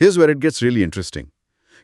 Here's where it gets really interesting.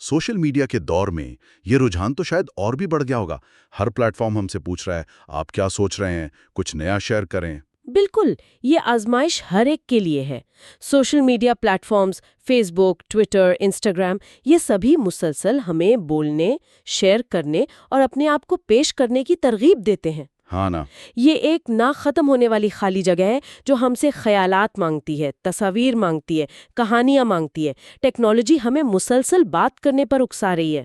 Social media کے دور میں یہ رجحان تو شاید اور بھی بڑھ گیا ہوگا. ہر پلیٹ فارم ہم سے پوچھ رہا ہے آپ کیا سوچ رہے ہیں، کچھ نیا شیئر کریں. بالکل، یہ آزمائش ہر ایک کے لیے ہے. Social media platforms, Facebook, Twitter, Instagram, یہ سبھی مسلسل ہمیں بولنے، شیئر کرنے اور اپنے آپ کو پیش کرنے کی ترغیب دیتے ہیں. ہاں نا. یہ ایک نہ ختم ہونے والی خالی جگہ ہے جو ہم سے خیالات مانگتی ہے، تصاویر مانگتی ہے، کہانیاں مانگتی ہے. ٹیکنالوجی ہمیں مسلسل بات کرنے پر اکسا رہی ہے.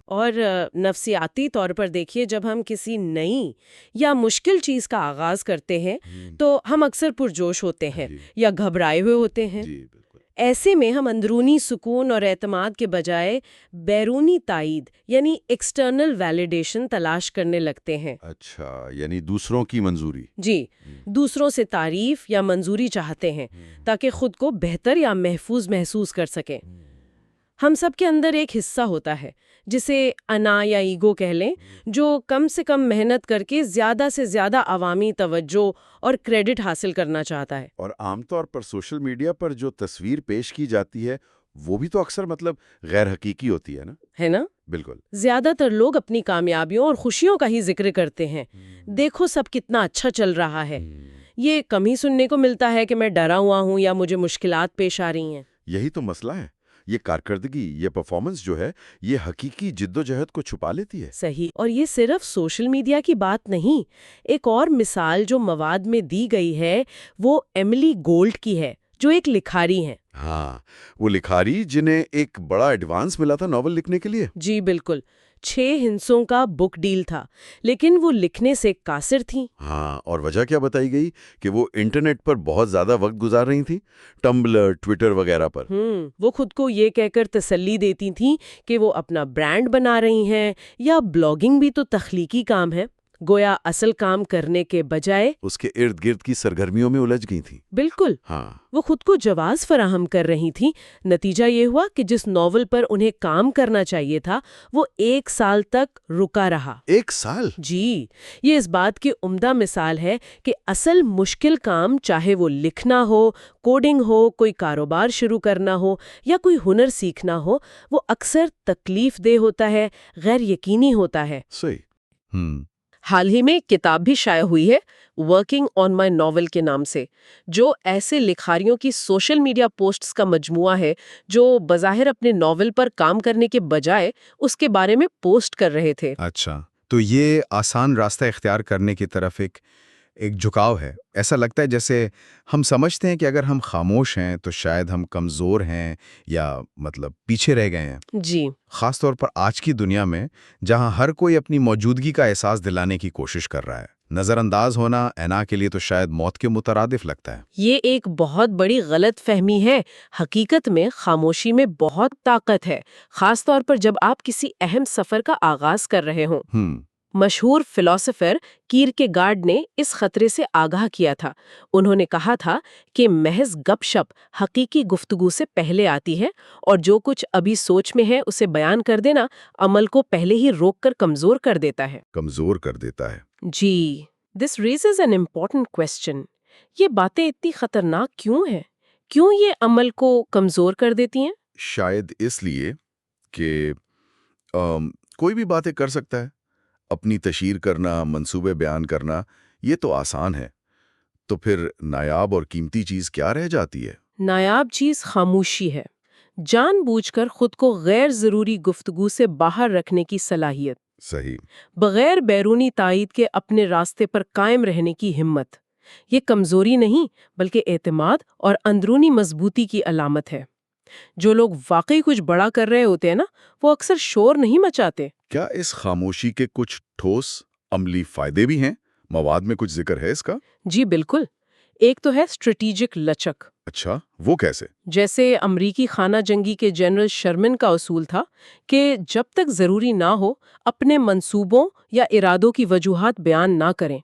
اور نفسیاتی طور پر دیکھیے، جب ہم کسی نئی یا مشکل چیز کا آغاز کرتے ہیں تو ہم اکثر پرجوش ہوتے ہیں یا گھبرائے ہوئے ہوتے ہیں. ایسے میں ہم اندرونی سکون اور اعتماد کے بجائے بیرونی تائید یعنی ایکسٹرنل ویلیڈیشن تلاش کرنے لگتے ہیں. اچھا، یعنی دوسروں کی منظوری. جی، دوسروں سے تعریف یا منظوری چاہتے ہیں تاکہ خود کو بہتر یا محفوظ محسوس کر سکیں. ہم سب کے اندر ایک حصہ ہوتا ہے جسے انا یا ایگو کہہ لیں، جو کم سے کم محنت کر کے زیادہ سے زیادہ عوامی توجہ اور کریڈٹ حاصل کرنا چاہتا ہے. اور عام طور پر سوشل میڈیا پر جو تصویر پیش کی جاتی ہے وہ بھی تو اکثر غیر حقیقی ہوتی ہے نا؟ ہے نا؟ بالکل. زیادہ تر لوگ اپنی کامیابیوں اور خوشیوں کا ہی ذکر کرتے ہیں. دیکھو سب کتنا اچھا چل رہا ہے. یہ کم ہی سننے کو ملتا ہے کہ میں ڈرا ہوا ہوں یا مجھے مشکلات پیش آ رہی ہیں. یہی تو مسئلہ ہے. یہ کارکردگی، یہ پرفارمنس جو ہے، یہ حقیقی جد و جہد کو چھپا لیتی ہے. صحیح. اور یہ صرف سوشل میڈیا کی بات نہیں. ایک اور مثال جو مواد میں دی گئی ہے وہ ایملی گولڈ کی ہے، جو ایک لکھاری ہیں. ہاں، وہ لکھاری جنہیں ایک بڑا ایڈوانس ملا تھا ناول لکھنے کے لیے. جی بالکل. 6 ہندسوں کا بک ڈیل تھا، لیکن وہ لکھنے سے قاصر تھیں. ہاں، اور وجہ کیا بتائی گئی؟ کہ وہ انٹرنیٹ پر بہت زیادہ وقت گزار رہی تھیں، ٹمبلر، ٹویٹر وغیرہ پر. وہ خود کو یہ کہہ کر تسلی دیتی تھیں کہ وہ اپنا برانڈ بنا رہی ہیں، یا بلاگنگ بھی تو تخلیقی کام ہے. گویا اصل کام کرنے کے بجائے اس کے ارد گرد کی سرگرمیوں میں الجھ گئی تھیں. بالکل. ہاں، وہ خود کو جواز فراہم کر رہی تھیں. نتیجہ یہ ہوا کہ جس ناول پر انہیں کام کرنا چاہیے تھا وہ 1 سال تک رکا رہا. 1 سال؟ جی، یہ اس بات کی عمدہ مثال ہے کہ اصل مشکل کام، چاہے وہ لکھنا ہو، کوڈنگ ہو، کوئی کاروبار شروع کرنا ہو یا کوئی ہنر سیکھنا ہو، وہ اکثر تکلیف دہ ہوتا ہے، غیر یقینی ہوتا ہے. صحیح. حال ہی میں کتاب بھی شائع ہوئی ہے ورکنگ آن مائی ناول کے نام سے، جو ایسے لکھاریوں کی سوشل میڈیا پوسٹس کا مجموعہ ہے جو بظاہر اپنے ناول پر کام کرنے کے بجائے اس کے بارے میں پوسٹ کر رہے تھے. اچھا، تو یہ آسان راستہ اختیار کرنے کی طرف ایک جھکاؤ ہے. ایسا لگتا ہے جیسے ہم سمجھتے ہیں کہ اگر ہم خاموش ہیں تو شاید ہم کمزور ہیں یا پیچھے رہ گئے ہیں. جی، خاص طور پر آج کی دنیا میں جہاں ہر کوئی اپنی موجودگی کا احساس دلانے کی کوشش کر رہا ہے. نظر انداز ہونا انا کے لیے تو شاید موت کے مترادف لگتا ہے. یہ ایک بہت بڑی غلط فہمی ہے. حقیقت میں خاموشی میں بہت طاقت ہے، خاص طور پر جب آپ کسی اہم سفر کا آغاز کر رہے ہوں. مشہور فلسفر کیرکیگارڈ نے اس خطرے سے آگاہ کیا تھا. انہوں نے کہا تھا کہ محض گپ شپ حقیقی گفتگو سے پہلے آتی ہے، اور جو کچھ ابھی سوچ میں ہے اسے بیان کر دینا عمل کو پہلے ہی روک کر کمزور کر دیتا ہے. کمزور کر دیتا ہے. جی، دس ریزز این امپورٹنٹ کوسچن. یہ باتیں اتنی خطرناک کیوں ہیں؟ کیوں یہ عمل کو کمزور کر دیتی ہیں؟ شاید اس لیے کہ کوئی بھی باتیں کر سکتا ہے. اپنی تشہیر کرنا، منصوبے بیان کرنا، یہ تو آسان ہے. تو پھر نایاب اور قیمتی چیز کیا رہ جاتی ہے؟ نایاب چیز خاموشی ہے. جان بوجھ کر خود کو غیر ضروری گفتگو سے باہر رکھنے کی صلاحیت. صحیح. بغیر بیرونی تائید کے اپنے راستے پر قائم رہنے کی ہمت. یہ کمزوری نہیں بلکہ اعتماد اور اندرونی مضبوطی کی علامت ہے. جو لوگ واقعی کچھ بڑا کر رہے ہوتے ہیں نا، وہ اکثر شور نہیں مچاتے. کیا اس خاموشی کے کچھ ٹھوس عملی فائدے بھی ہیں؟ مواد میں کچھ ذکر ہے اس کا؟ جی بالکل. ایک تو ہے اسٹریٹجک لچک. اچھا، وہ کیسے؟ جیسے امریکی خانہ جنگی کے جنرل شرمن کا اصول تھا کہ جب تک ضروری نہ ہو اپنے منصوبوں یا ارادوں کی وجوہات بیان نہ کریں.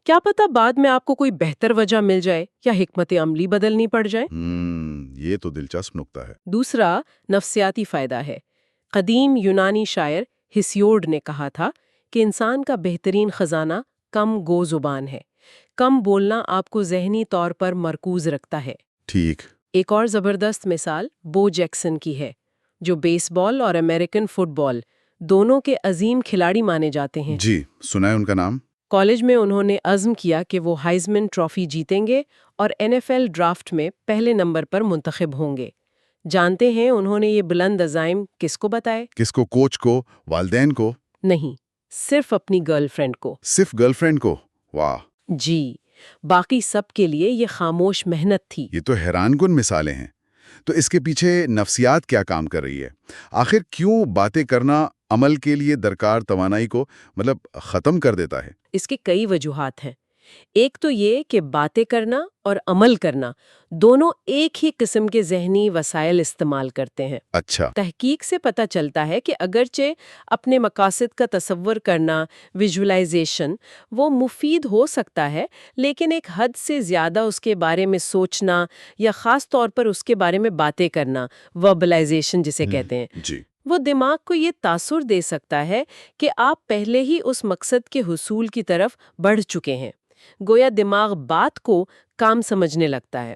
کیا پتہ بعد میں آپ کو کوئی بہتر وجہ مل جائے یا حکمت عملی بدلنی پڑ جائے. یہ تو دلچسپ نکتہ ہے. دوسرا نفسیاتی فائدہ ہے. قدیم یونانی شاعر ہیسیوڈ نے کہا تھا کہ انسان کا بہترین خزانہ کم گو زبان ہے. کم بولنا آپ کو ذہنی طور پر مرکوز رکھتا ہے. ٹھیک. ایک اور زبردست مثال بو جیکسن کی ہے، جو بیس بال اور امریکن فٹ بال دونوں کے عظیم کھلاڑی مانے جاتے ہیں۔ جی سنا ہے ان کا نام۔ کالج میں انہوں نے عزم کیا کہ وہ ہائزمن ٹرافی جیتیں گے اور NFL ڈرافٹ میں پہلے نمبر پر منتخب ہوں گے۔ جانتے ہیں انہوں نے یہ بلند عزائم کس کو بتائے؟ کس کو؟ کوچ کو؟ والدین کو؟ نہیں، صرف اپنی گرل فرینڈ کو۔ صرف گرل فرینڈ کو؟ واہ! جی، باقی سب کے لیے یہ خاموش محنت تھی۔ یہ تو حیران کن مثالیں ہیں۔ تو اس کے پیچھے نفسیات کیا کام کر رہی ہے؟ آخر کیوں باتیں کرنا عمل کے لیے درکار توانائی کو ختم کر دیتا ہے؟ اس کے کئی وجوہات ہیں۔ ایک تو یہ کہ باتیں کرنا اور عمل کرنا دونوں ایک ہی قسم کے ذہنی وسائل استعمال کرتے ہیں۔ اچھا۔ تحقیق سے پتہ چلتا ہے کہ اگرچہ اپنے مقاصد کا تصور کرنا، ویژولائزیشن، وہ مفید ہو سکتا ہے، لیکن ایک حد سے زیادہ اس کے بارے میں سوچنا یا خاص طور پر اس کے بارے میں باتیں کرنا، وربلائزیشن جسے کہتے ہیں، جی۔ وہ دماغ کو یہ تاثر دے سکتا ہے کہ آپ پہلے ہی اس مقصد کے حصول کی طرف بڑھ چکے ہیں۔ گویا دماغ بات کو کام سمجھنے لگتا ہے۔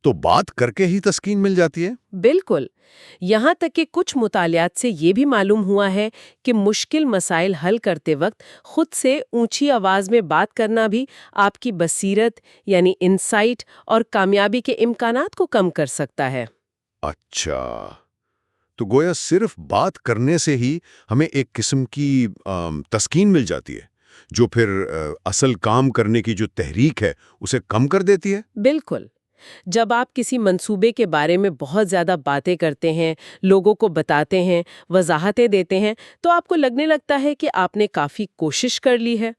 تو بات کر کے ہی تسکین مل جاتی ہے؟ بالکل، یہاں تک کہ کچھ مطالعات سے یہ بھی معلوم ہوا ہے کہ مشکل مسائل حل کرتے وقت خود سے اونچی آواز میں بات کرنا بھی آپ کی بصیرت یعنی انسائٹ اور کامیابی کے امکانات کو کم کر سکتا ہے۔ اچھا، تو گویا صرف بات کرنے سے ہی ہمیں ایک قسم کی تسکین مل جاتی ہے، جو پھر اصل کام کرنے کی جو تحریک ہے اسے کم کر دیتی ہے؟ بالکل، جب آپ کسی منصوبے کے بارے میں بہت زیادہ باتیں کرتے ہیں، لوگوں کو بتاتے ہیں، وضاحتیں دیتے ہیں، تو آپ کو لگنے لگتا ہے کہ آپ نے کافی کوشش کر لی ہے۔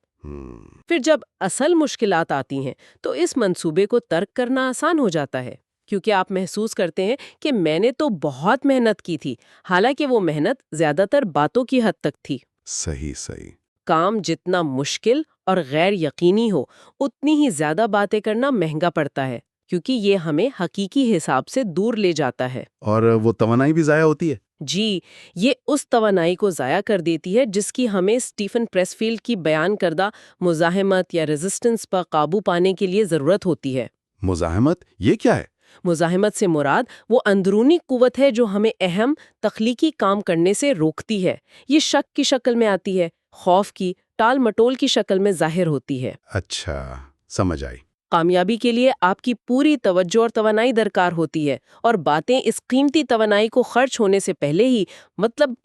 پھر جب اصل مشکلات آتی ہیں تو اس منصوبے کو ترک کرنا آسان ہو جاتا ہے، کیونکہ آپ محسوس کرتے ہیں کہ میں نے تو بہت محنت کی تھی، حالانکہ وہ محنت زیادہ تر باتوں کی حد تک تھی۔ صحیح۔ کام جتنا مشکل اور غیر یقینی ہو، اتنی ہی زیادہ باتیں کرنا مہنگا پڑتا ہے، کیونکہ یہ ہمیں حقیقی حساب سے دور لے جاتا ہے۔ اور وہ توانائی بھی ضائع ہوتی ہے؟ جی، یہ اس توانائی کو ضائع کر دیتی ہے جس کی ہمیں اسٹیفن پریسفیلڈ کی بیان کردہ مزاحمت یا ریزسٹنس پر قابو پانے کے لیے ضرورت ہوتی ہے۔ مزاحمت یہ کیا ہے؟ مزاحمت سے مراد وہ اندرونی قوت ہے جو ہمیں اہم تخلیقی کام کرنے سے روکتی ہے۔ یہ شک کی شکل میں آتی ہے، خوف کی، ٹال مٹول کی شکل میں ظاہر ہوتی ہے۔ اچھا، سمجھ آئی۔ کامیابی کے لیے آپ کی پوری توجہ اور توانائی درکار ہوتی ہے، اور باتیں اس قیمتی توانائی کو خرچ ہونے سے پہلے ہی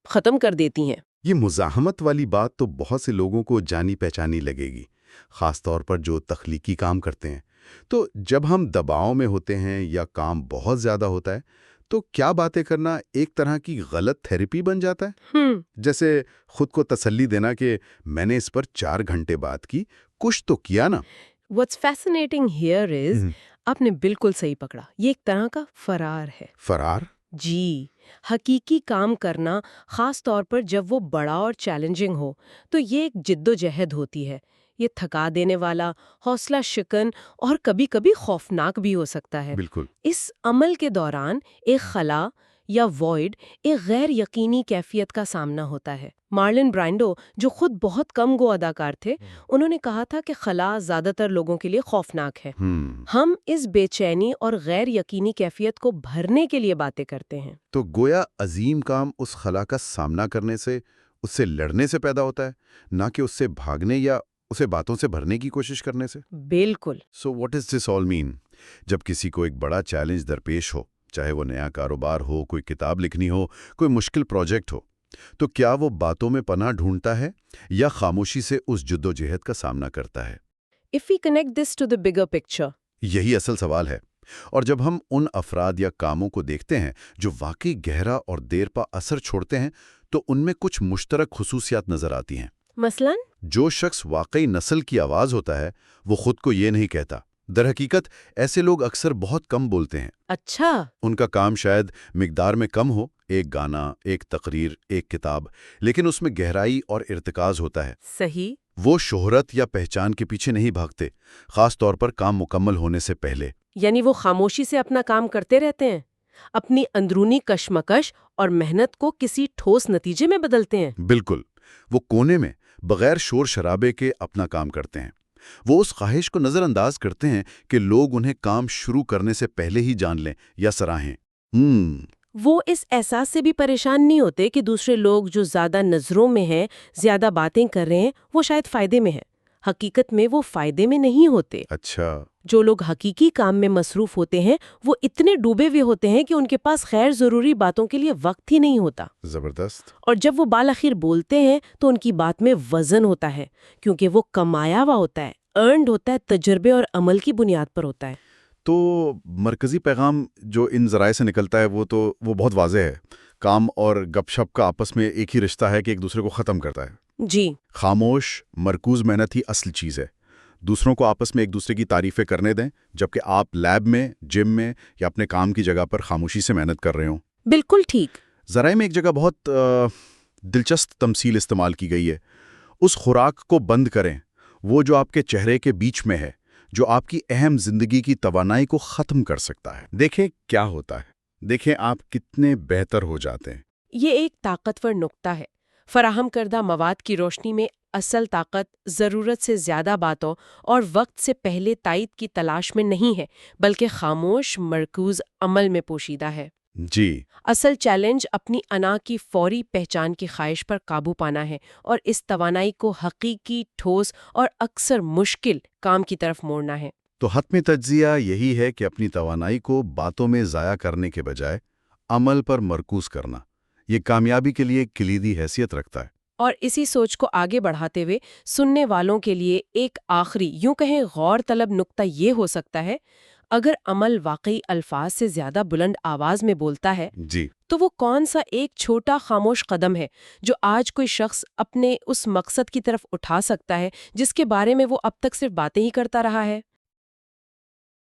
ختم کر دیتی ہیں۔ یہ مزاحمت والی بات تو بہت سے لوگوں کو جانی پہچانی لگے گی، خاص طور پر جو تخلیقی کام کرتے ہیں۔ تو جب ہم دباؤ میں ہوتے ہیں یا کام بہت زیادہ ہوتا ہے تو کیا باتیں کرنا ایک طرح کی غلط تھیراپی بن جاتا ہے؟ جیسے خود کو تسلی دینا کہ میں نے اس پر 4 گھنٹے بات کی، کچھ تو کیا نا۔ What's fascinating here is آپ نے بالکل صحیح پکڑا، یہ ایک طرح کا فرار ہے۔ فرار؟ جی، حقیقی کام کرنا، خاص طور پر جب وہ بڑا اور چیلنجنگ ہو، تو یہ ایک جد و جہد ہوتی ہے۔ یہ تھکا دینے والا، حوصلہ شکن اور کبھی کبھی خوفناک بھی ہو سکتا ہے۔ بالکل۔ اس عمل کے دوران ایک خلا یا وائڈ، ایک غیر یقینی کیفیت کا سامنا ہوتا ہے۔ مارلن برانڈو، جو خود بہت کم گو اداکار تھے، انہوں نے کہا تھا کہ خلا زیادہ تر لوگوں کے لیے خوفناک ہے۔ ہم اس بے چینی اور غیر یقینی کیفیت کو بھرنے کے لیے باتیں کرتے ہیں۔ تو گویا عظیم کام اس خلا کا سامنا کرنے سے، اس سے لڑنے سے پیدا ہوتا ہے، نہ کہ اس سے بھاگنے یا اسے باتوں سے بھرنے کی کوشش کرنے سے۔ بالکل۔ سو واٹ از دس آل مین؟ جب کسی کو ایک بڑا چیلنج درپیش ہو، چاہے وہ نیا کاروبار ہو، کوئی کتاب لکھنی ہو، کوئی مشکل پروجیکٹ ہو، تو کیا وہ باتوں میں پناہ ڈھونڈتا ہے یا خاموشی سے اس جدوجہد کا سامنا کرتا ہے؟ If we connect this to the bigger picture، یہی اصل سوال ہے۔ اور جب ہم ان افراد یا کاموں کو دیکھتے ہیں جو واقعی گہرا اور دیر پا اثر چھوڑتے ہیں، تو ان میں کچھ مشترک خصوصیات نظر آتی ہیں۔ مثلاً جو شخص واقعی نسل کی آواز ہوتا ہے، وہ خود کو یہ نہیں کہتا۔ در حقیقت ایسے لوگ اکثر بہت کم بولتے ہیں۔ اچھا، ان کا کام شاید مقدار میں کم ہو، ایک گانا، ایک تقریر، ایک کتاب، لیکن اس میں گہرائی اور ارتکاز ہوتا ہے۔ صحیح۔ وہ شہرت یا پہچان کے پیچھے نہیں بھاگتے، خاص طور پر کام مکمل ہونے سے پہلے۔ یعنی وہ خاموشی سے اپنا کام کرتے رہتے ہیں، اپنی اندرونی کشمکش اور محنت کو کسی ٹھوس نتیجے میں بدلتے ہیں۔ بالکل، وہ کونے میں بغیر شور شرابے کے اپنا کام کرتے ہیں۔ وہ اس خواہش کو نظر انداز کرتے ہیں کہ لوگ انہیں کام شروع کرنے سے پہلے ہی جان لیں یا سراہیں۔ وہ اس احساس سے بھی پریشان نہیں ہوتے کہ دوسرے لوگ جو زیادہ نظروں میں ہیں، زیادہ باتیں کر رہے ہیں، وہ شاید فائدے میں ہیں۔ حقیقت میں وہ فائدے میں نہیں ہوتے۔ اچھا، جو لوگ حقیقی کام میں مصروف ہوتے ہیں وہ اتنے ڈوبے ہوئے ہوتے ہیں کہ ان کے پاس غیر ضروری باتوں کے لیے وقت ہی نہیں ہوتا، زبردست۔ اور جب وہ بالآخر بولتے ہیں تو ان کی بات میں وزن ہوتا ہے، کیونکہ وہ کمایا ہوا ہوتا ہے، ارنڈ ہوتا ہے، تجربے اور عمل کی بنیاد پر ہوتا ہے۔ تو مرکزی پیغام جو ان ذرائع سے نکلتا ہے وہ بہت واضح ہے۔ کام اور گپ شپ کا آپس میں ایک ہی رشتہ ہے کہ ایک دوسرے کو ختم کرتا ہے۔ جی، خاموش مرکوز محنت ہی اصل چیز ہے۔ دوسروں کو آپس میں ایک دوسرے کی تعریفیں کرنے دیں، جبکہ آپ لیب میں، جم میں یا اپنے کام کی جگہ پر خاموشی سے محنت کر رہے ہوں۔ بالکل ٹھیک۔ ذرائع میں ایک جگہ بہت دلچسپ تمثیل استعمال کی گئی ہے۔ اس خوراک کو بند کریں، وہ جو آپ کے چہرے کے بیچ میں ہے، جو آپ کی اہم زندگی کی توانائی کو ختم کر سکتا ہے۔ دیکھیں کیا ہوتا ہے، دیکھیں آپ کتنے بہتر ہو جاتے ہیں۔ یہ ایک طاقتور نکتہ ہے۔ فراہم کردہ مواد کی روشنی میں اصل طاقت ضرورت سے زیادہ باتوں اور وقت سے پہلے تائید کی تلاش میں نہیں ہے، بلکہ خاموش مرکوز عمل میں پوشیدہ ہے۔ جی، اصل چیلنج اپنی انا کی فوری پہچان کی خواہش پر قابو پانا ہے اور اس توانائی کو حقیقی، ٹھوس اور اکثر مشکل کام کی طرف موڑنا ہے۔ تو حتمی تجزیہ یہی ہے کہ اپنی توانائی کو باتوں میں ضائع کرنے کے بجائے عمل پر مرکوز کرنا، یہ کامیابی کے لیے کلیدی حیثیت رکھتا ہے۔ اور اسی سوچ کو آگے بڑھاتے ہوئے سننے والوں کے لیے ایک آخری، یوں کہیں غور طلب نکتہ یہ ہو سکتا ہے، اگر عمل واقعی الفاظ سے زیادہ بلند آواز میں بولتا ہے جی، تو وہ کون سا ایک چھوٹا خاموش قدم ہے جو آج کوئی شخص اپنے اس مقصد کی طرف اٹھا سکتا ہے جس کے بارے میں وہ اب تک صرف باتیں ہی کرتا رہا ہے؟